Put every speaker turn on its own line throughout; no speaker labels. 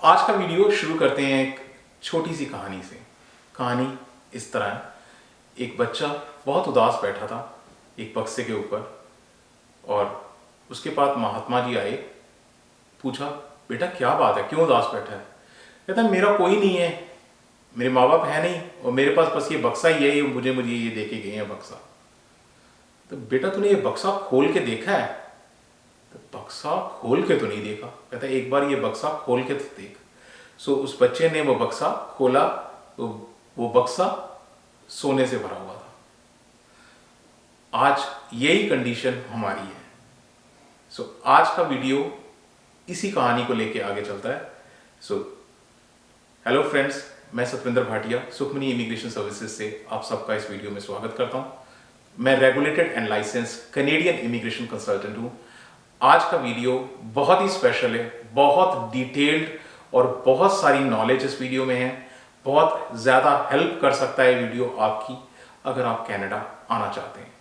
आज का वीडियो शुरू करते हैं एक छोटी सी कहानी से। कहानी इस तरह है, एक बच्चा बहुत उदास बैठा था एक बक्से के ऊपर और उसके पास महात्मा जी आए। पूछा, बेटा क्या बात है, क्यों उदास बैठा है? कहता है, मेरा कोई नहीं है, मेरे माँ बाप है नहीं और मेरे पास बस ये बक्सा ही है, ये मुझे ये दे के गए हैं बक्सा। तो बेटा तूने ये बक्सा खोल के देखा है? तो बक्सा खोल के तो नहीं देखा। कहता है, एक बार ये बक्सा खोल के तो देख। सो उस बच्चे ने वो बक्सा खोला तो वो बक्सा सोने से भरा हुआ था। आज यही कंडीशन हमारी है। सो आज का वीडियो इसी कहानी को लेके आगे चलता है। सो हेलो फ्रेंड्स, मैं सतविंदर भाटिया सुखमनी इमिग्रेशन सर्विसेज से आप सबका इस वीडियो में स्वागत करता हूं। मैं regulated and license Canadian immigration consultant हूं। आज का वीडियो बहुत ही स्पेशल है, बहुत डिटेल्ड और बहुत सारी नॉलेज इस वीडियो में है। बहुत ज़्यादा हेल्प कर सकता है वीडियो आपकी अगर आप कनाडा आना चाहते हैं।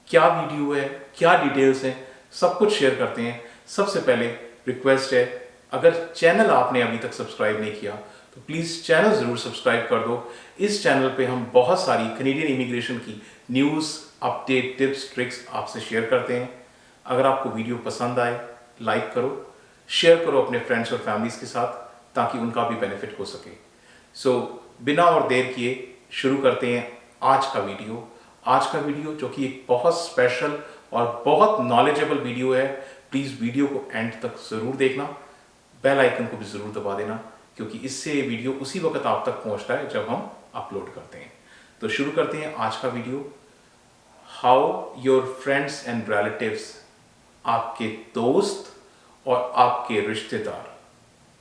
क्या वीडियो है, क्या डिटेल्स हैं, सब कुछ शेयर करते हैं। सबसे पहले रिक्वेस्ट है, अगर चैनल आपने अभी तक सब्सक्राइब नहीं किया तो प्लीज़ चैनल ज़रूर सब्सक्राइब कर दो। इस चैनल पे हम बहुत सारी कैनेडियन इमिग्रेशन की न्यूज़, अपडेट, टिप्स, ट्रिक्स आपसे शेयर करते हैं। अगर आपको वीडियो पसंद आए, लाइक करो, शेयर करो अपने फ्रेंड्स और फैमिलीज़ के साथ ताकि उनका भी बेनिफिट हो सके। सो बिना और देर किए शुरू करते हैं आज का वीडियो। आज का वीडियो जो कि एक बहुत स्पेशल और बहुत नॉलेजेबल वीडियो है। प्लीज़ वीडियो को एंड तक ज़रूर देखना, बेल आइकन को भी ज़रूर दबा देना क्योंकि इससे ये वीडियो उसी वक्त आप तक पहुंचता है जब हम अपलोड करते हैं। तो शुरू करते हैं आज का video. How your friends and relatives, आपके दोस्त और आपके रिश्तेदार,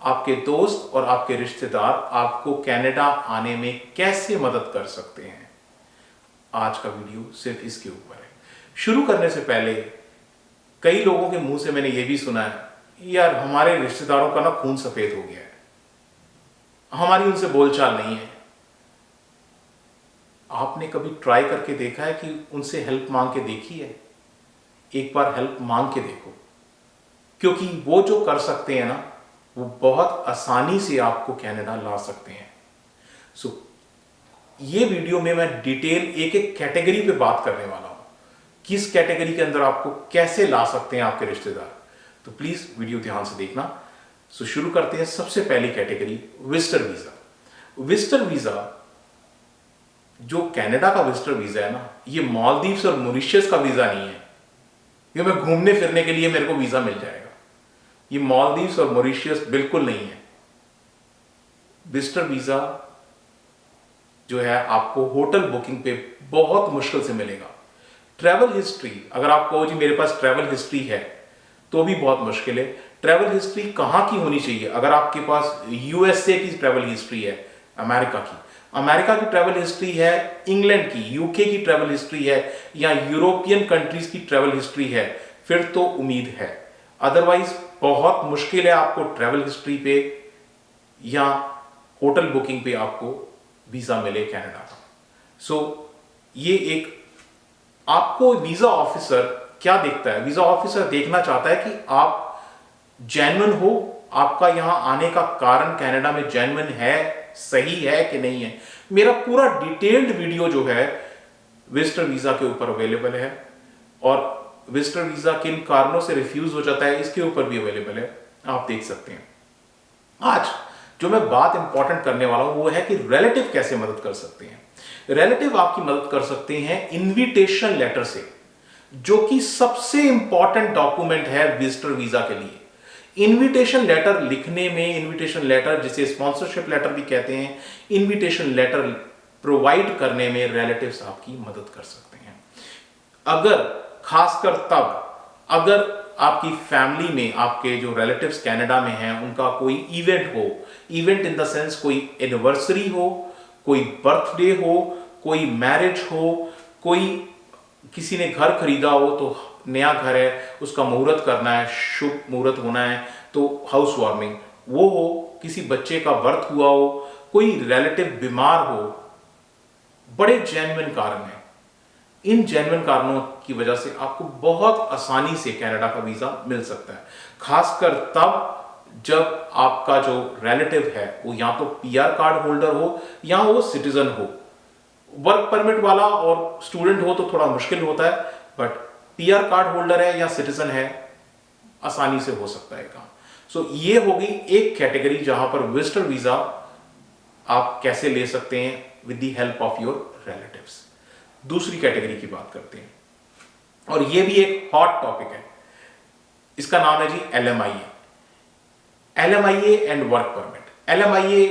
आपके दोस्त और आपके रिश्तेदार आपको कनाडा आने में कैसे मदद कर सकते हैं। आज का वीडियो सिर्फ इसके ऊपर है। शुरू करने से पहले कई लोगों के मुंह से मैंने ये भी सुना है, यार हमारे रिश्तेदारों का ना खून सफेद हो गया है, हमारी उनसे बोलचाल नहीं है। आपने कभी ट्राई करके देखा है कि उनसे हेल्प मांग के देखी है? एक बार हेल्प मांग के देखो, क्योंकि वो जो कर सकते हैं ना, वो बहुत आसानी से आपको कनाडा ला सकते हैं। सो ये वीडियो में मैं डिटेल एक एक कैटेगरी पे बात करने वाला हूं, किस कैटेगरी के अंदर आपको कैसे ला सकते हैं आपके रिश्तेदार। तो प्लीज वीडियो ध्यान से देखना। सो शुरू करते हैं। सबसे पहली category, visitor visa. Visitor visa जो कनाडा का विजिटर वीजा है ना, ये मालदीव्स और मॉरिशस का वीजा नहीं है। ये मैं घूमने फिरने के लिए मेरे को वीजा मिल जाएगा, ये मालदीव्स और मॉरिशस बिल्कुल नहीं है। विजिटर वीजा जो है आपको होटल बुकिंग पे बहुत मुश्किल से मिलेगा। ट्रैवल हिस्ट्री, अगर आप कहो जी मेरे पास ट्रैवल हिस्ट्री है, तो भी बहुत मुश्किल है। ट्रैवल हिस्ट्री कहां की होनी चाहिए? अगर आपके पास यूएसए की ट्रैवल हिस्ट्री है, अमेरिका की ट्रैवल हिस्ट्री है, इंग्लैंड की, यूके की ट्रैवल हिस्ट्री है, या यूरोपियन कंट्रीज की ट्रैवल हिस्ट्री है, फिर तो उम्मीद है। अदरवाइज बहुत मुश्किल है आपको ट्रैवल हिस्ट्री पे या होटल बुकिंग पे आपको वीजा मिले कनाडा का। सो ये एक, आपको वीजा ऑफिसर क्या देखता है? वीजा ऑफिसर देखना चाहता है कि आप जेन्युइन हो, आपका यहां आने का कारण कनाडा में जेन्युइन है, सही है कि नहीं है। मेरा पूरा डिटेल्ड वीडियो जो है विजिटर वीजा के ऊपर अवेलेबल है और विजिटर वीजा किन कारणों से रिफ्यूज हो जाता है इसके ऊपर भी अवेलेबल है, आप देख सकते हैं। आज जो मैं बात इंपॉर्टेंट करने वाला हूं वो है कि रिलेटिव कैसे मदद कर सकते हैं। रिलेटिव आपकी मदद कर सकते हैं इनविटेशन लेटर से, जो कि सबसे इंपॉर्टेंट डॉक्यूमेंट है विजिटर वीजा के लिए। इनविटेशन लेटर लिखने में, इनविटेशन लेटर जिसे स्पॉन्सरशिप लेटर भी कहते हैं, इनविटेशन लेटर प्रोवाइड करने में रिलेटिव्स आपकी मदद कर सकते हैं। अगर खासकर तब अगर आपकी फैमिली में आपके जो रिलेटिव्स कनाडा में हैं उनका कोई इवेंट हो, इवेंट इन द सेंस कोई एनिवर्सरी हो, कोई बर्थडे हो, कोई मैरिज हो, कोई किसी ने घर खरीदा हो तो नया घर है उसका मुहूर्त करना है, शुभ मुहूर्त होना है तो हाउस वार्मिंग वो हो, किसी बच्चे का बर्थ हुआ हो, कोई रिलेटिव बीमार हो, बड़े जेन्युइन कारण हैं। इन जेन्युइन कारणों की वजह से आपको बहुत आसानी से कनाडा का वीजा मिल सकता है। खासकर तब जब आपका जो रिलेटिव है वो या तो पीआर कार्ड होल्डर हो या वो सिटीजन हो। वर्क परमिट वाला और स्टूडेंट हो तो थोड़ा मुश्किल होता है, बट पीआर कार्ड होल्डर है या सिटीजन है, आसानी से हो सकता है काम। सो ये हो गई एक कैटेगरी जहां पर विजिटर वीजा आप कैसे ले सकते हैं with the help of your relatives. दूसरी कैटेगरी की बात करते हैं, और ये भी एक हॉट टॉपिक है। इसका नाम है जी LMIA and work permit. LMIA,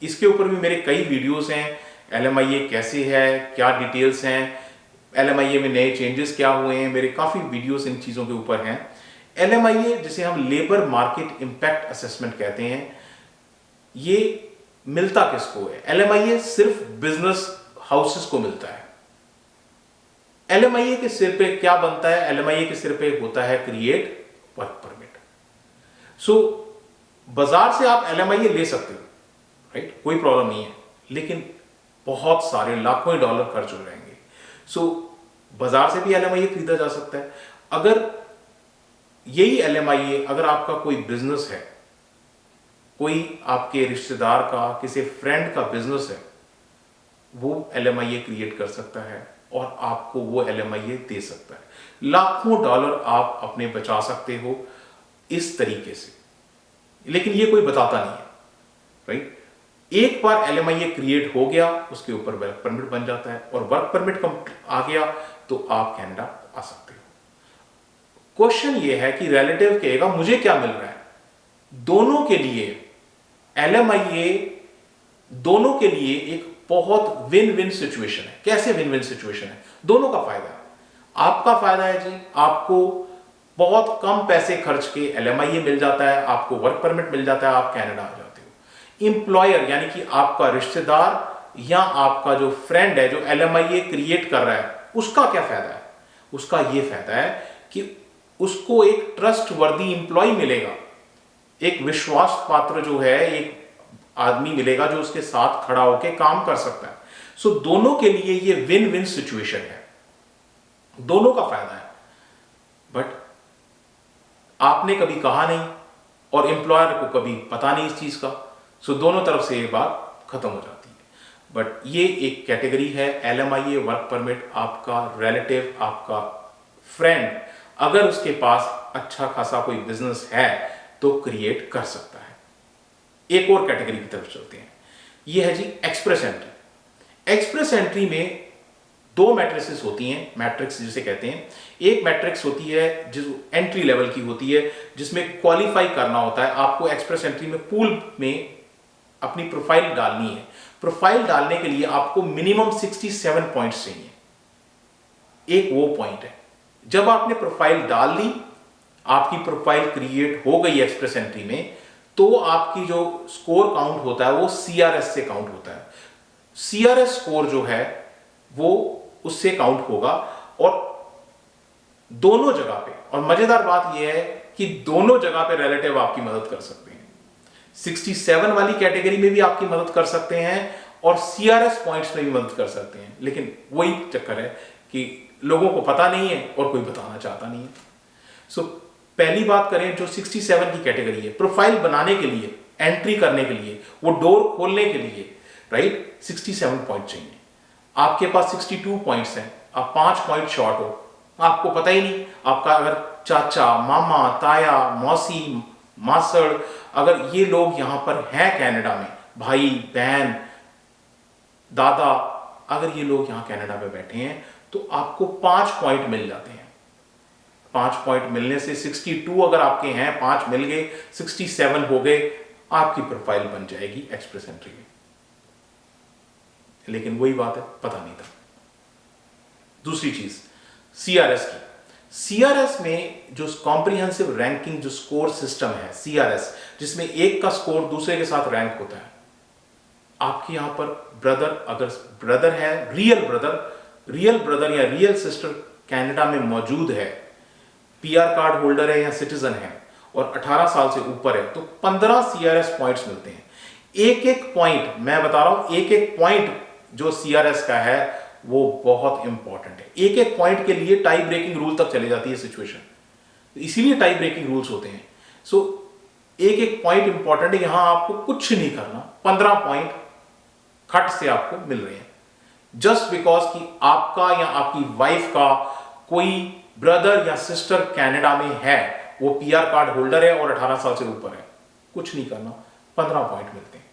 इसके ऊपर भी मेरे कई वीडियोस हैं। LMIA कैसे है, क्या डिटेल्स हैं, LMIA में नए चेंजेस क्या हुए हैं, मेरे काफी वीडियोस इन चीजों के ऊपर हैं। LMIA, जिसे हम लेबर मार्केट इंपैक्ट असेसमेंट कहते हैं, ये मिलता किसको है? LMIA सिर्फ बिजनेस हाउसेस को मिलता है। LMIA के सिर पे क्या बनता है? LMIA के सिर पे होता है क्रिएट वर्क परमिट। सो बाजार से आप LMIA ले सकते हो, राइट, कोई प्रॉब्लम नहीं है, लेकिन बहुत सारे लाखों डॉलर खर्च हो जाएंगे। सो बाजार से भी LMIA खरीदा जा सकता है। अगर यही LMIA, अगर आपका कोई बिजनेस है, कोई आपके रिश्तेदार का, किसी फ्रेंड का बिजनेस है, वो LMIA क्रिएट कर सकता है और आपको वो LMIA दे सकता है। लाखों डॉलर आप अपने बचा सकते हो इस तरीके से, लेकिन ये कोई बताता नहीं है, राइट। एक बार LMIA क्रिएट हो गया, उसके ऊपर वर्क परमिट बन जाता है, और वर्क परमिट आ गया तो आप कनाडा आ सकते हो। क्वेश्चन ये है कि रिलेटिव कहेगा मुझे क्या मिल रहा है? दोनों के लिए LMIA, दोनों के लिए एक बहुत विन विन सिचुएशन है। कैसे विन विन सिचुएशन है? दोनों का फायदा है। आपका फायदा है जी, आपको बहुत कम पैसे खर्च के LMIA मिल जाता है, आपको वर्क परमिट मिल जाता है, आप कनाडा आ जाते हो। इंप्लॉयर यानी कि आपका रिश्तेदार या आपका जो फ्रेंड है जो LMIA क्रिएट कर रहा है, उसका क्या फायदा है? उसका यह फायदा है कि उसको एक ट्रस्ट वर्दी इंप्लॉय मिलेगा, एक विश्वास पात्र जो है एक आदमी मिलेगा जो उसके साथ खड़ा होकर काम कर सकता है। सो दोनों के लिए ये विन विन सिचुएशन है, दोनों का फायदा है। बट आपने कभी कहा नहीं और एम्प्लॉयर को कभी पता नहीं इस चीज का, सो दोनों तरफ से ये बात खत्म हो जाती है। बट ये एक कैटेगरी है LMIA वर्क परमिट। आपका रिलेटिव, आपका फ्रेंड, अगर उसके पास अच्छा खासा कोई बिजनेस है तो क्रिएट कर सकता है। एक और कैटेगरी की तरफ चलते हैं, ये है जी एक्सप्रेस एंट्री। एक्सप्रेस एंट्री में दो मैट्रिक्स होती हैं, मैट्रिक्स जिसे कहते हैं। एक मैट्रिक्स होती है जो एंट्री लेवल की होती है, जिसमें क्वालिफाई करना होता है आपको। एक्सप्रेस एंट्री में पूल में अपनी प्रोफाइल डालनी है। प्रोफाइल डालने के लिए आपको मिनिमम 67 पॉइंट्स चाहिए। एक वो पॉइंट है, जब आपने प्रोफाइल डाल ली, आपकी प्रोफाइल क्रिएट हो गई एक्सप्रेस एंट्री में, तो आपकी जो स्कोर काउंट होता है वो CRS से काउंट होता है। CRS स्कोर जो है वो उससे काउंट होगा, और दोनों जगह पे, और मजेदार बात यह है कि दोनों जगह पे रिलेटिव आपकी मदद कर सकते हैं। 67 वाली कैटेगरी में भी आपकी मदद कर सकते हैं और CRS पॉइंट्स में भी मदद कर सकते हैं, लेकिन वही चक्कर है कि लोगों को पता नहीं है और कोई बताना चाहता नहीं है। सो पहली बात करें, जो 67 की कैटेगरी है, प्रोफाइल बनाने के लिए, एंट्री करने के लिए, वो डोर खोलने के लिए, राइट, 67 पॉइंट चाहिए। आपके पास 62 पॉइंट्स हैं, आप 5 पॉइंट शॉर्ट हो, आपको पता ही नहीं। आपका अगर चाचा, मामा, ताया, मौसी, मासड़, अगर ये लोग यहां पर हैं कनाडा में, भाई बहन, दादा, अगर ये लोग यहां कनाडा में बैठे हैं, तो आपको 5 पॉइंट मिल जाते हैं। 5 पॉइंट मिलने से 62 अगर आपके हैं, 5 मिल गए, 67 हो गए, आपकी प्रोफाइल बन जाएगी एक्सप्रेस एंट्री में। लेकिन वही बात है, पता नहीं था। दूसरी चीज CRS की। CRS में जो कॉम्प्रिहेंसिव रैंकिंग जो स्कोर सिस्टम है CRS, जिसमें एक का स्कोर दूसरे के साथ रैंक होता है। आपके यहां पर ब्रदर, अगर ब्रदर है, रियल ब्रदर या रियल सिस्टर कनाडा में मौजूद है, PR कार्ड होल्डर है या सिटीजन है और 18 साल से ऊपर है, तो 15 CRS पॉइंट्स मिलते हैं। एक एक पॉइंट, मैं बता रहा हूं, एक एक पॉइंट जो CRS का है वो बहुत इंपॉर्टेंट है। एक एक पॉइंट के लिए टाई ब्रेकिंग रूल तक चली जाती है सिचुएशन, इसीलिए टाई ब्रेकिंग रूल्स होते हैं। सो एक एक पॉइंट इंपॉर्टेंट है, यहां आपको कुछ नहीं करना, 15 पॉइंट खट से आपको मिल रहे हैं, जस्ट बिकॉज कि आपका या आपकी वाइफ का कोई ब्रदर या सिस्टर कनाडा में है, वो पीआर कार्ड होल्डर है और 18 साल से ऊपर है, कुछ नहीं करना, 15 पॉइंट मिलते हैं।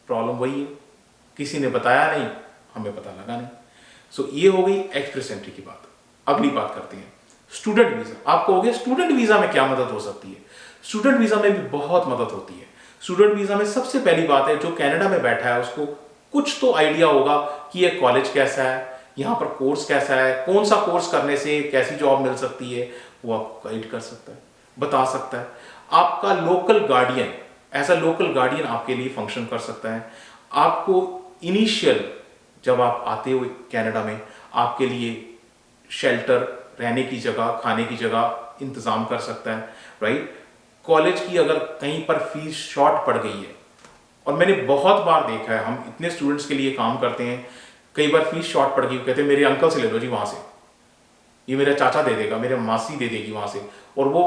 प्रॉब्लम वही है, किसी ने बताया नहीं, हमें पता लगा नहीं। सो ये हो गई एक्सप्रेस एंट्री की बात। अगली बात करते हैं स्टूडेंट वीजा। आपको हो गया स्टूडेंट वीजा में क्या मदद हो सकती है। स्टूडेंट वीजा में भी बहुत मदद होती है। स्टूडेंट वीजा में सबसे पहली बात है, जो कनाडा में बैठा है उसको कुछ तो आइडिया होगा कि ये कॉलेज कैसा है, यहाँ पर कोर्स कैसा है, कौन सा कोर्स करने से कैसी जॉब मिल सकती है, वो आपको गाइड कर सकता है, बता सकता है। आपका लोकल गार्डियन, ऐसा लोकल गार्डियन आपके लिए फंक्शन कर सकता है। आपको इनिशियल जब आप आते हो कनाडा में, आपके लिए शेल्टर, रहने की जगह, खाने की जगह इंतजाम कर सकता है, राइट। कॉलेज की अगर कहीं पर फीस शॉर्ट पड़ गई है, और मैंने बहुत बार देखा है, हम इतने स्टूडेंट्स के लिए काम करते हैं, कई बार फीस शॉर्ट पड़ गई, कहते हैं मेरे अंकल से ले लो जी वहां से, ये मेरा चाचा दे देगा, मेरे मासी दे देगी वहां से, और वो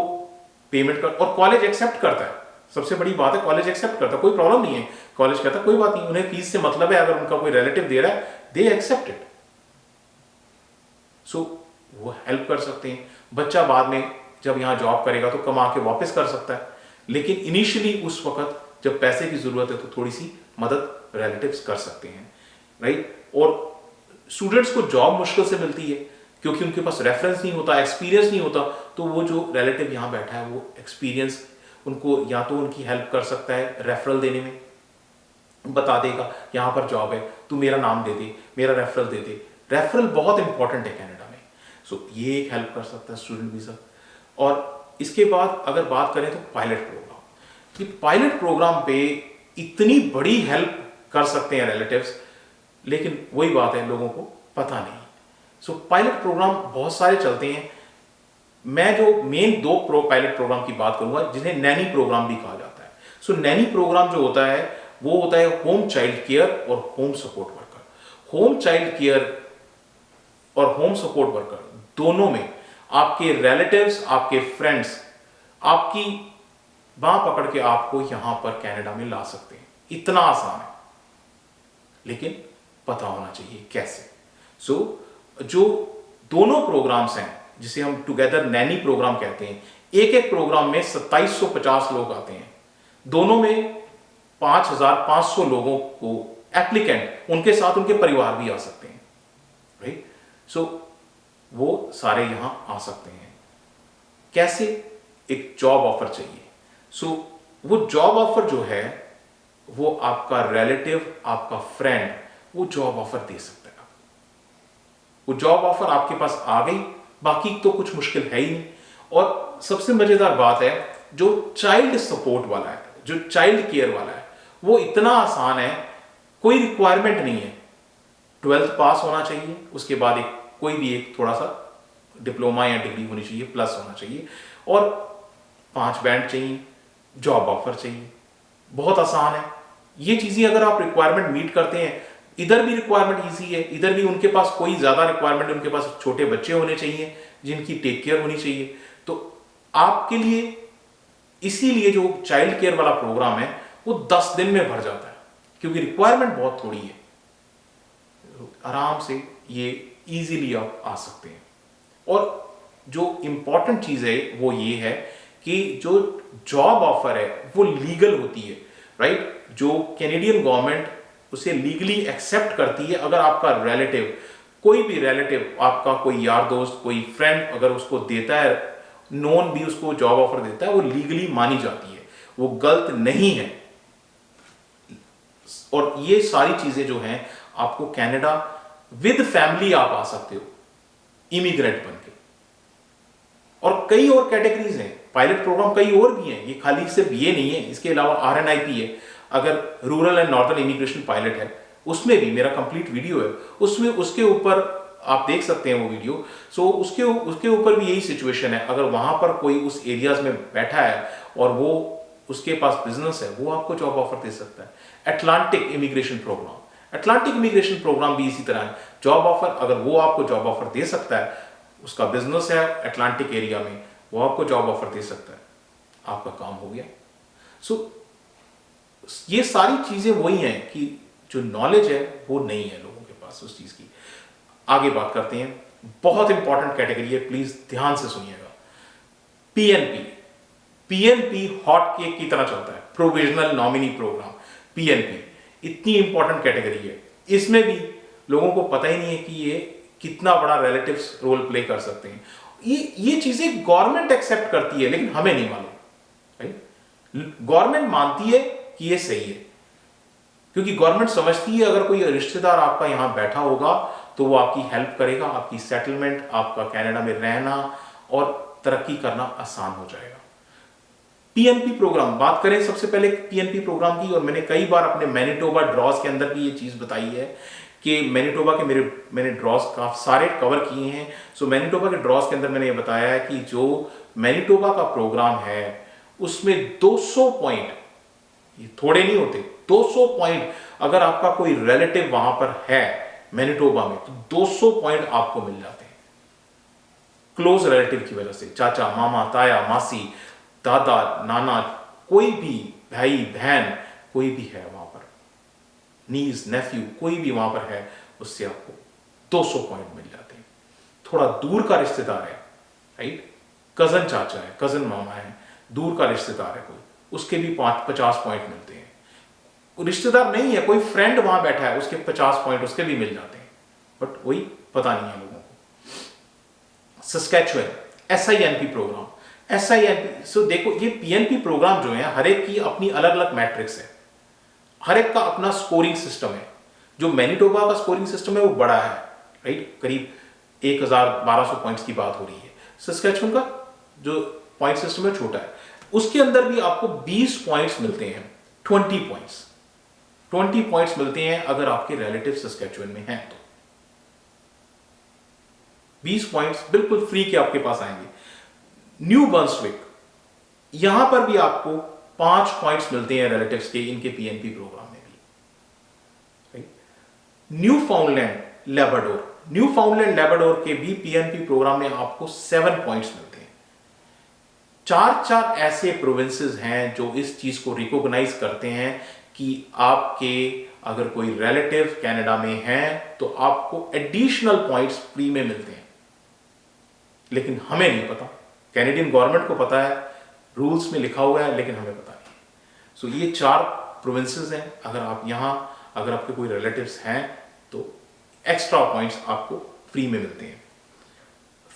पेमेंट कर, और कॉलेज एक्सेप्ट करता है। सबसे बड़ी बात है कॉलेज एक्सेप्ट करता है, कोई प्रॉब्लम नहीं है। कॉलेज कहता है कोई बात नहीं, उन्हें फीस से मतलब है, अगर उनका कोई रिलेटिव दे रहा है दे एक्सेप्ट इट। सो वो हेल्प कर सकते हैं। बच्चा बाद में जब यहाँ जॉब करेगा तो कमा के वापस कर सकता है, लेकिन इनिशियली उस वक्त जब पैसे की जरूरत है तो थोड़ी सी मदद रिलेटिव्स कर सकते हैं, राइट। और स्टूडेंट्स को जॉब मुश्किल से मिलती है क्योंकि उनके पास रेफरेंस नहीं होता, एक्सपीरियंस नहीं होता, तो वो जो रिलेटिव यहाँ बैठा है वो एक्सपीरियंस उनको या तो उनकी हेल्प कर सकता है, रेफरल देने में बता देगा यहाँ पर जॉब है, तू मेरा नाम दे दे, मेरा रेफरल दे दे। रेफरल बहुत इंपॉर्टेंट है कनाडा में। सो ये एक हेल्प कर सकता है स्टूडेंट वीजा। और इसके बाद अगर बात करें तो पायलट प्रोग्राम, कि पायलट प्रोग्राम पे इतनी बड़ी हेल्प कर सकते हैं रिलेटिव्स, लेकिन वही बात है लोगों को पता नहीं। सो पायलट प्रोग्राम बहुत सारे चलते हैं। मैं जो मेन दो पायलट प्रोग्राम की बात करूंगा जिन्हें नैनी प्रोग्राम भी कहा जाता है। सो नैनी प्रोग्राम जो होता है वो होता है होम चाइल्ड केयर और home support worker. Home child care और होम सपोर्ट वर्कर दोनों में आपके रिलेटिव्स, आपके फ्रेंड्स आपकी बांह पकड़ के आपको यहां पर कनाडा में ला सकते हैं। इतना आसान है, लेकिन पता होना चाहिए कैसे। सो जो दोनों प्रोग्राम्स हैं जिसे हम टुगेदर नैनी प्रोग्राम कहते हैं, एक एक प्रोग्राम में 2750 लोग आते हैं। दोनों में 5500 लोगों को एप्लीकेंट, उनके साथ उनके परिवार भी आ सकते हैं, राइट। सो वो सारे यहां आ सकते हैं। कैसे? एक जॉब ऑफर चाहिए। सो वो जॉब ऑफर जो है वो आपका रिलेटिव, आपका फ्रेंड वो जॉब ऑफर दे सकता है। वो जॉब ऑफर आपके पास आ गई, बाकी तो कुछ मुश्किल है ही नहीं। और सबसे मजेदार बात है, जो चाइल्ड सपोर्ट वाला है, जो चाइल्ड केयर वाला है, वो इतना आसान है, कोई रिक्वायरमेंट नहीं है। 12th पास होना चाहिए, उसके बाद एक कोई भी एक थोड़ा सा डिप्लोमा या डिग्री होनी चाहिए, प्लस होना चाहिए, और 5 बैंड चाहिए, जॉब ऑफर चाहिए। बहुत आसान है ये चीजें। अगर आप रिक्वायरमेंट मीट करते हैं, इधर भी रिक्वायरमेंट इजी है, इधर भी उनके पास कोई ज्यादा रिक्वायरमेंट, उनके पास छोटे बच्चे होने चाहिए जिनकी टेक केयर होनी चाहिए, तो आपके लिए इसीलिए जो चाइल्ड केयर वाला प्रोग्राम है वो 10 दिन में भर जाता है, क्योंकि रिक्वायरमेंट बहुत थोड़ी है। आराम से ये इजीली आप आ सकते हैं। और जो इंपॉर्टेंट चीज है वो ये है कि जो जॉब ऑफर है वो लीगल होती है, राइट। जो कैनेडियन गवर्नमेंट उसे लीगली एक्सेप्ट करती है। अगर आपका रिलेटिव, कोई भी रिलेटिव, आपका कोई यार दोस्त, कोई फ्रेंड अगर उसको देता है, नॉन भी उसको जॉब ऑफर देता है, वो लीगली मानी जाती है, वो गलत नहीं है। और ये सारी चीजें जो हैं, आपको कनाडा विद फैमिली आप आ सकते हो इमिग्रेंट बनके। और कई और कैटेगरीज हैं, पायलट प्रोग्राम कई और भी हैं, ये खाली सिर्फ ये नहीं है। इसके अलावा आरएनआईपी है, अगर rural and northern immigration pilot है, उसमें भी मेरा कंप्लीट वीडियो है, उसमें उसके ऊपर आप देख सकते हैं वो वीडियो। सो उसके ऊपर भी यही सिचुएशन है। अगर वहां पर कोई उस एरियाज में बैठा है और वो उसके पास बिजनेस है, वो आपको जॉब ऑफर दे सकता है। अटलांटिक इमिग्रेशन प्रोग्राम भी इसी तरह है। जॉब ऑफर, अगर वो आपको जॉब ऑफर दे सकता है, उसका बिजनेस है अटलांटिक एरिया में, वो आपको जॉब ऑफर दे सकता है। आपका काम हो गया। सो ये सारी चीजें वही हैं कि जो नॉलेज है वो नहीं है लोगों के पास उस चीज की। आगे बात करते हैं, बहुत इंपॉर्टेंट कैटेगरी है, प्लीज ध्यान से सुनिएगा। पीएनपी। पीएनपी हॉट केक की तरह चलता है, प्रोविजनल नॉमिनी प्रोग्राम, पीएनपी इतनी इंपॉर्टेंट कैटेगरी है। इसमें भी लोगों को पता ही नहीं है कि ये कितना बड़ा रिलेटिव्स रोल प्ले कर सकते हैं। ये चीजें गवर्नमेंट एक्सेप्ट करती है लेकिन हमें नहीं मालूम, राइट। गवर्नमेंट मानती है कि ये सही है क्योंकि गवर्नमेंट समझती है अगर कोई रिश्तेदार आपका यहां बैठा होगा तो वो आपकी हेल्प करेगा, आपकी सेटलमेंट, आपका कनाडा में रहना और तरक्की करना आसान हो जाएगा। पीएनपी प्रोग्राम बात करें सबसे पहले पीएनपी प्रोग्राम की, और मैंने कई बार अपने मैनिटोबा ड्रॉज के अंदर भी ये चीज बताई है कि मैनिटोबा के मैंने ड्रॉज काफी सारे कवर किए हैं। सो मैनिटोबा के ड्रॉज के अंदर मैंने ये बताया है कि जो मैनिटोबा का प्रोग्राम है उसमें 200 पॉइंट, ये थोड़े नहीं होते, 200 पॉइंट अगर आपका कोई रिलेटिव वहां पर है मैनिटोबा में तो 200 पॉइंट आपको मिल जाते हैं क्लोज रिलेटिव की वजह से। चाचा, मामा, ताया, मासी, दादा, नाना, कोई भी भाई बहन कोई भी है वहां पर, नीस नेफ्यू कोई भी वहां पर है, उससे आपको 200 पॉइंट मिल जाते हैं। थोड़ा दूर का रिश्तेदार है, राइट, कजन चाचा है, कजन मामा है, दूर का रिश्तेदार है कोई, उसके भी 50 पॉइंट मिलते हैं। रिश्तेदार नहीं है, कोई फ्रेंड वहां बैठा है, उसके 50 पॉइंट उसके भी मिल जाते हैं, बट वही पता नहीं है लोगों को। सस्कैचुअन एसआईएनपी प्रोग्राम, एसआईएनपी, सो देखो ये पीएनपी प्रोग्राम जो है हर एक की अपनी अलग अलग मैट्रिक्स है, हर एक का अपना स्कोरिंग सिस्टम है। जो मैनिटोबा का स्कोरिंग सिस्टम है वो बड़ा है, राइट, करीब 1200 पॉइंट्स की बात हो रही है। सस्कैचुअन का जो पॉइंट सिस्टम है छोटा है, उसके अंदर भी आपको 20 पॉइंट्स मिलते हैं, 20 पॉइंट्स मिलते हैं अगर आपके रिलेटिव सस्कैचुअन में हैं तो 20 पॉइंट्स बिल्कुल फ्री के आपके पास आएंगे। न्यू बर्न्सविक, यहां पर भी आपको 5 पॉइंट्स मिलते हैं रिलेटिव्स के, इनके पीएनपी प्रोग्राम में भी। न्यू फाउंडलैंड लेब्राडोर, न्यू फाउंडलैंड लेब्राडोर के भी पीएनपी प्रोग्राम में आपको 7 पॉइंट्स मिलते हैं। 4 ऐसे प्रोविंसेस हैं जो इस चीज को रिकॉग्नाइज करते हैं कि आपके अगर कोई रिलेटिव कनाडा में है तो आपको एडिशनल पॉइंट्स फ्री में मिलते हैं, लेकिन हमें नहीं पता। कैनेडियन गवर्नमेंट को पता है, रूल्स में लिखा हुआ है, लेकिन हमें पता नहीं। सो ये 4 प्रोविंसेस हैं, अगर आप यहां अगर आपके कोई रिलेटिव्स हैं तो एक्स्ट्रा पॉइंट्स आपको फ्री में मिलते हैं।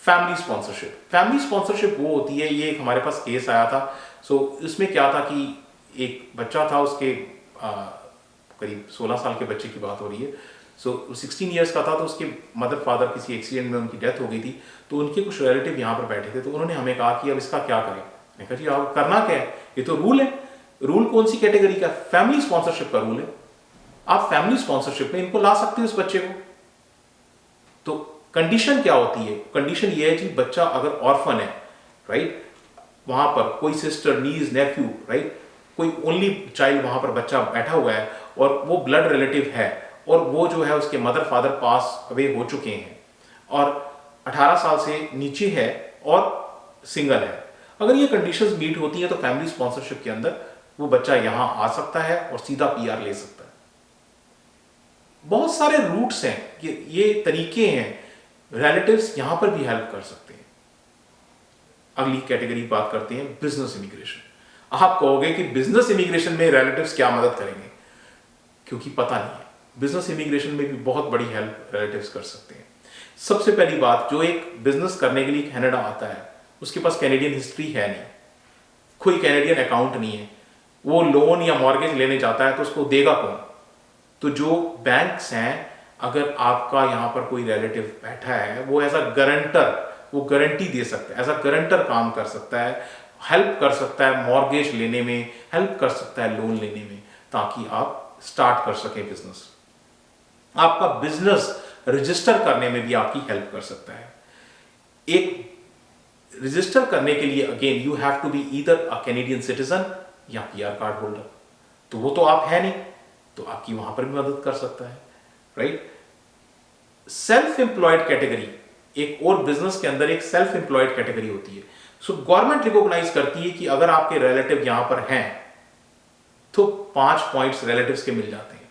फैमिली स्पॉन्सरशिप, फैमिली स्पॉन्सरशिप वो होती है, ये हमारे पास केस आया था। सो इसमें क्या था कि एक बच्चा था, उसके करीब 16 साल के बच्चे की बात हो रही है। सो 16 ईयर्स का था, तो उसके मदर फादर किसी एक्सीडेंट में उनकी डेथ हो गई थी, तो उनके कुछ रिलेटिव यहाँ पर बैठे थे, तो उन्होंने हमें कहा कि अब इसका क्या करें। मैंने कहा जी आप करना क्या है, ये तो रूल है। रूल कौन सी कैटेगरी का? फैमिली स्पॉन्सरशिप का रूल है। आप फैमिली स्पॉन्सरशिप में इनको ला सकते हो उस बच्चे को। तो कंडीशन क्या होती है? कंडीशन ये है कि बच्चा अगर ऑर्फन है, राइट, वहां पर कोई सिस्टर, नीज, नेफ्यू, राइट, कोई ओनली चाइल्ड वहां पर बच्चा बैठा हुआ है और वो ब्लड रिलेटिव है और वो जो है उसके मदर फादर पास अवे हो चुके हैं और 18 साल से नीचे है और सिंगल है, अगर ये कंडीशंस मीट होती हैं तो फैमिली स्पॉन्सरशिप के अंदर वो बच्चा यहां आ सकता है और सीधा पीआर ले सकता है। बहुत सारे रूट्स हैं, ये तरीके हैं, रिलेटिव्स यहां पर भी हेल्प कर सकते हैं। अगली कैटेगरी बात करते हैं बिजनेस इमिग्रेशन। आप कहोगे कि बिजनेस इमिग्रेशन में रिलेटिव्स क्या मदद करेंगे, क्योंकि पता नहीं है। बिजनेस इमिग्रेशन में भी बहुत बड़ी हेल्प रिलेटिव्स कर सकते हैं। सबसे पहली बात, जो एक बिजनेस करने के लिए कनाडा आता है उसके पास कैनेडियन हिस्ट्री है नहीं, कोई कैनेडियन अकाउंट नहीं है, वो लोन या मॉर्गेज लेने जाता है तो उसको देगा कौन? तो जो बैंक्स हैं, अगर आपका यहां पर कोई रिलेटिव बैठा है वो एज अ गारंटर, वो गारंटी दे सकता है, एज अ गारंटर काम कर सकता है, हेल्प कर सकता है मॉर्गेज लेने में, हेल्प कर सकता है लोन लेने में, ताकि आप स्टार्ट कर सकें बिजनेस। आपका बिजनेस रजिस्टर करने में भी आपकी हेल्प कर सकता है। एक रजिस्टर करने के लिए again you have to be either a Canadian citizen या पीआर कार्ड होल्डर, तो वो तो आप है नहीं, तो आपकी वहां पर भी मदद कर सकता है, राइट। सेल्फ एम्प्लॉयड कैटेगरी, एक और बिजनेस के अंदर एक सेल्फ एम्प्लॉयड कैटेगरी होती है। सो गवर्नमेंट रिकॉग्नाइज करती है कि अगर आपके रिलेटिव यहां पर हैं तो 5 पॉइंट्स रिलेटिव्स के मिल जाते हैं।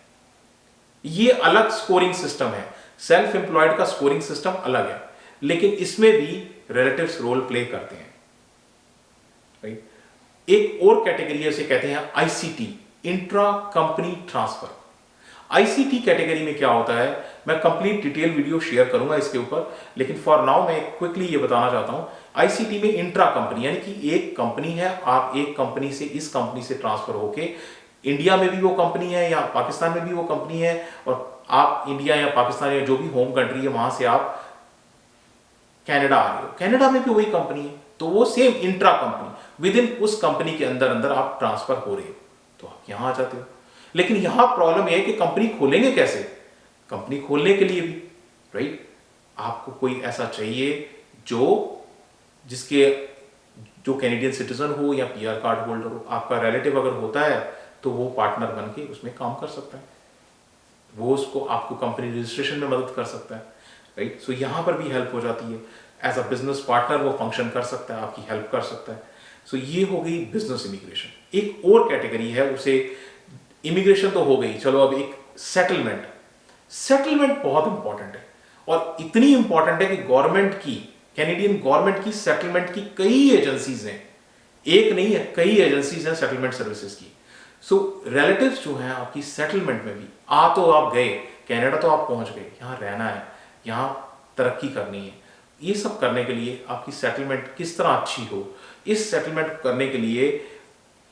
ये अलग स्कोरिंग सिस्टम है, सेल्फ एम्प्लॉयड का स्कोरिंग सिस्टम अलग है, लेकिन इसमें भी रिलेटिव्स रोल प्ले करते हैं, राइट। एक और कैटेगरी है, उसे कहते हैं ICT, intra company transfer. ICT category में क्या होता है, मैं कंप्लीट डिटेल वीडियो शेयर करूंगा इसके ऊपर, लेकिन फॉर नाउ मैं क्विकली ये बताना चाहता हूं। आईसीटी में इंट्रा कंपनी यानी कि एक कंपनी है, आप एक कंपनी से इस कंपनी से ट्रांसफर होके, इंडिया में भी वो कंपनी है या पाकिस्तान में भी वो कंपनी है, और आप इंडिया या पाकिस्तान या जो भी होम कंट्री है वहां से आप कनाडा आ रहे हो, कनाडा में भी वही कंपनी है, तो वो same intra company, with in उस कंपनी के अंदर अंदर आप ट्रांसफर हो रहे हो, तो आप यहां आ जाते हो। लेकिन यहां प्रॉब्लम यह है कि कंपनी खोलेंगे कैसे? कंपनी खोलने के लिए भी, राइट, आपको कोई ऐसा चाहिए जिसके जो कैनेडियन सिटीजन हो या पीआर कार्ड होल्डर हो। आपका रिलेटिव अगर होता है तो वो पार्टनर बन के उसमें काम कर सकता है, वो उसको आपको कंपनी रजिस्ट्रेशन में मदद कर सकता है, राइट। सो यहां पर भी हेल्प हो जाती है, एज अ बिजनेस पार्टनर वो फंक्शन कर सकता है, आपकी हेल्प कर सकता है। सो ये हो गई बिजनेस इमिग्रेशन। एक और कैटेगरी है, उसे इमिग्रेशन तो हो गई, चलो अब एक सेटलमेंट। सेटलमेंट बहुत इंपॉर्टेंट है, और इतनी इंपॉर्टेंट है कि गवर्नमेंट की, कैनेडियन गवर्नमेंट की सेटलमेंट की कई एजेंसीज हैं, एक नहीं है, कई एजेंसीज हैं सेटलमेंट सर्विसेज की। सो रिलेटिव्स जो हैं आपकी सेटलमेंट में भी, तो आप गए कनाडा, तो आप पहुंच गए, यहाँ रहना है, यहाँ तरक्की करनी है, ये सब करने के लिए आपकी सेटलमेंट किस तरह अच्छी हो, इस सेटलमेंट करने के लिए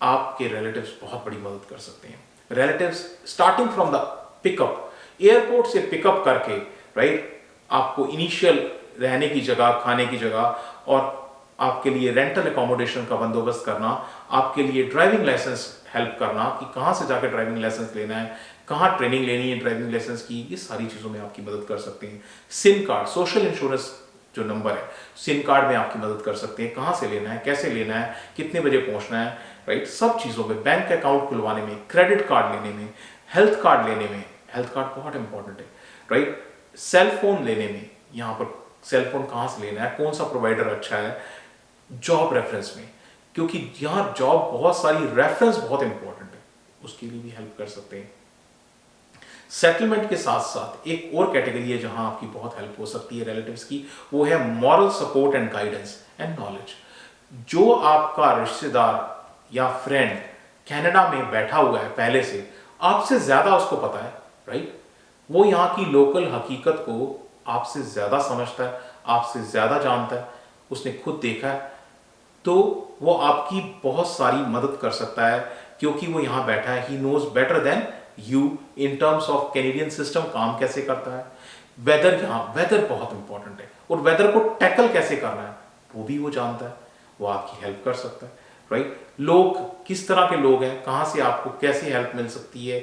आपके रिलेटिव्स बहुत बड़ी मदद कर सकते हैं। Relatives starting from the pickup, airport से पिकअप करके, राइट, आपको इनिशियल रहने की जगह, खाने की जगह, और आपके लिए रेंटल एकोमोडेशन का बंदोबस्त करना, आपके लिए ड्राइविंग लाइसेंस हेल्प करना कि कहाँ से जाकर ड्राइविंग लाइसेंस लेना है, कहाँ ट्रेनिंग लेनी है ड्राइविंग लाइसेंस की, ये सारी चीज़ों में आपकी मदद कर सकते हैं। सिम कार्ड, सोशल इंश्योरेंस जो नंबर है, सिम कार्ड में आपकी मदद कर सकते हैं, कहाँ से लेना है, कैसे लेना है, कितने बजे पहुँचना है, राइट, सब चीज़ों में, बैंक अकाउंट खुलवाने में, क्रेडिट कार्ड लेने में, हेल्थ कार्ड लेने में, हेल्थ कार्ड बहुत इंपॉर्टेंट है, राइट, सेल फोन लेने में, यहाँ पर सेल फोन कहाँ से लेना है, कौन सा प्रोवाइडर अच्छा है, जॉब रेफरेंस में, क्योंकि यहाँ जॉब बहुत सारी, रेफरेंस बहुत इंपॉर्टेंट है, उसके लिए भी हेल्प कर सकते हैं। सेटलमेंट के साथ साथ एक और कैटेगरी है जहां आपकी बहुत हेल्प हो सकती है रिलेटिव्स की, वो है moral support and guidance and knowledge. जो आपका रिश्तेदार या फ्रेंड कनाडा में बैठा हुआ है पहले से, आपसे ज्यादा उसको पता है, राइट, वो यहाँ की लोकल हकीकत को आपसे ज्यादा समझता है, आपसे ज्यादा जानता है, उसने खुद देखा है, तो वो आपकी बहुत सारी मदद कर सकता है, क्योंकि वो यहाँ बैठा है। He knows better than you in terms of Canadian system काम कैसे करता है, वेदर, यहाँ वेदर बहुत इंपॉर्टेंट है, और वेदर को टैकल कैसे करना है वो भी वो जानता है, वो आपकी हेल्प कर सकता है, राइट। लोग किस तरह के लोग हैं, कहाँ से आपको कैसे हेल्प मिल सकती है,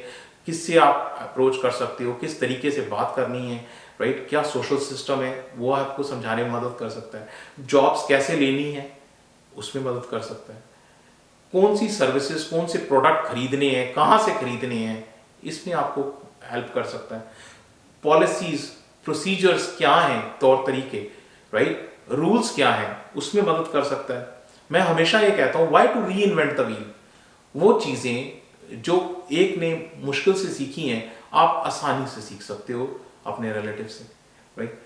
किससे आप अप्रोच कर सकते हो, किस तरीके से बात करनी है, राइट, क्या सोशल सिस्टम है, वो आपको समझाने में मदद कर सकता है। जॉब्स कैसे लेनी है उसमें मदद कर सकता है। कौन सी सर्विसेज, कौन से प्रोडक्ट खरीदने हैं, कहाँ से खरीदने हैं, इसमें आपको हेल्प कर सकता है। पॉलिसीज, प्रोसीजर्स क्या हैं, तौर तरीके, राइट, रूल्स क्या हैं, उसमें मदद कर सकता है। मैं हमेशा ये कहता हूँ, why to reinvent the wheel. वो चीज़ें जो एक ने मुश्किल से सीखी हैं, आप आसानी से सीख सकते हो अपने रिलेटिव से, राइट।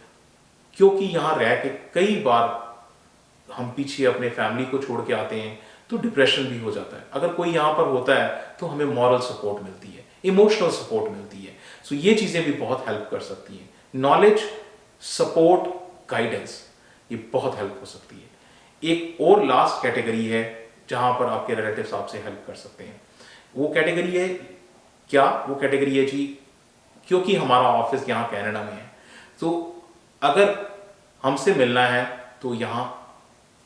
क्योंकि यहाँ रह के कई बार हम पीछे अपने फैमिली को छोड़ के आते हैं तो डिप्रेशन भी हो जाता है। अगर कोई यहाँ पर होता है तो हमें मॉरल सपोर्ट मिलती है, इमोशनल सपोर्ट मिलती है। सो ये चीज़ें भी बहुत हेल्प कर सकती हैं। नॉलेज, सपोर्ट, गाइडेंस, ये बहुत हेल्प हो सकती है। एक और लास्ट कैटेगरी है जहाँ पर आपके रिलेटिव्स आपसे हेल्प कर सकते हैं। वो कैटेगरी है क्या? वो कैटेगरी है जी, क्योंकि हमारा ऑफिस यहाँ कनाडा में है, तो अगर हमसे मिलना है तो यहाँ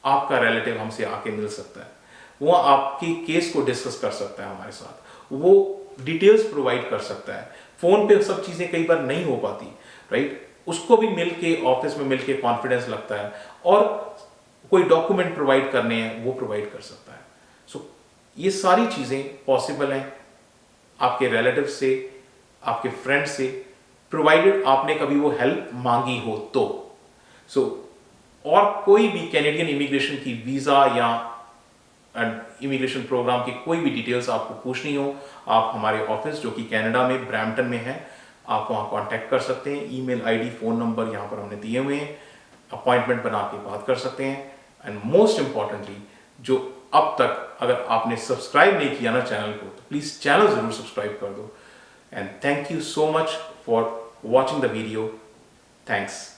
आपका रिलेटिव हमसे आके मिल सकता है, वो आपकी केस को डिस्कस कर सकता है हमारे साथ, वो डिटेल्स प्रोवाइड कर सकता है। फोन पे सब चीज़ें कई बार नहीं हो पाती, राइट, उसको भी मिल के ऑफिस में मिल के कॉन्फिडेंस लगता है, और कोई डॉक्यूमेंट प्रोवाइड करने हैं वो प्रोवाइड कर सकता है। सो ये सारी चीज़ें पॉसिबल हैं आपके रिलेटिव से, आपके फ्रेंड से, प्रोवाइडेड आपने कभी वो हेल्प मांगी हो तो। सो और कोई भी कैनेडियन इमिग्रेशन की वीज़ा या इमिग्रेशन प्रोग्राम की कोई भी डिटेल्स आपको पूछनी हो, आप हमारे ऑफिस जो कि कनाडा में ब्रैम्पटन में है, आप वहाँ कांटेक्ट कर सकते हैं। ईमेल आईडी, फ़ोन नंबर यहाँ पर हमने दिए हुए हैं, अपॉइंटमेंट बना के बात कर सकते हैं। एंड मोस्ट इम्पॉर्टेंटली, जो अब तक अगर आपने सब्सक्राइब नहीं किया ना चैनल को, तो प्लीज़ चैनल ज़रूर सब्सक्राइब कर दो। And thank you so much for watching the video. Thanks.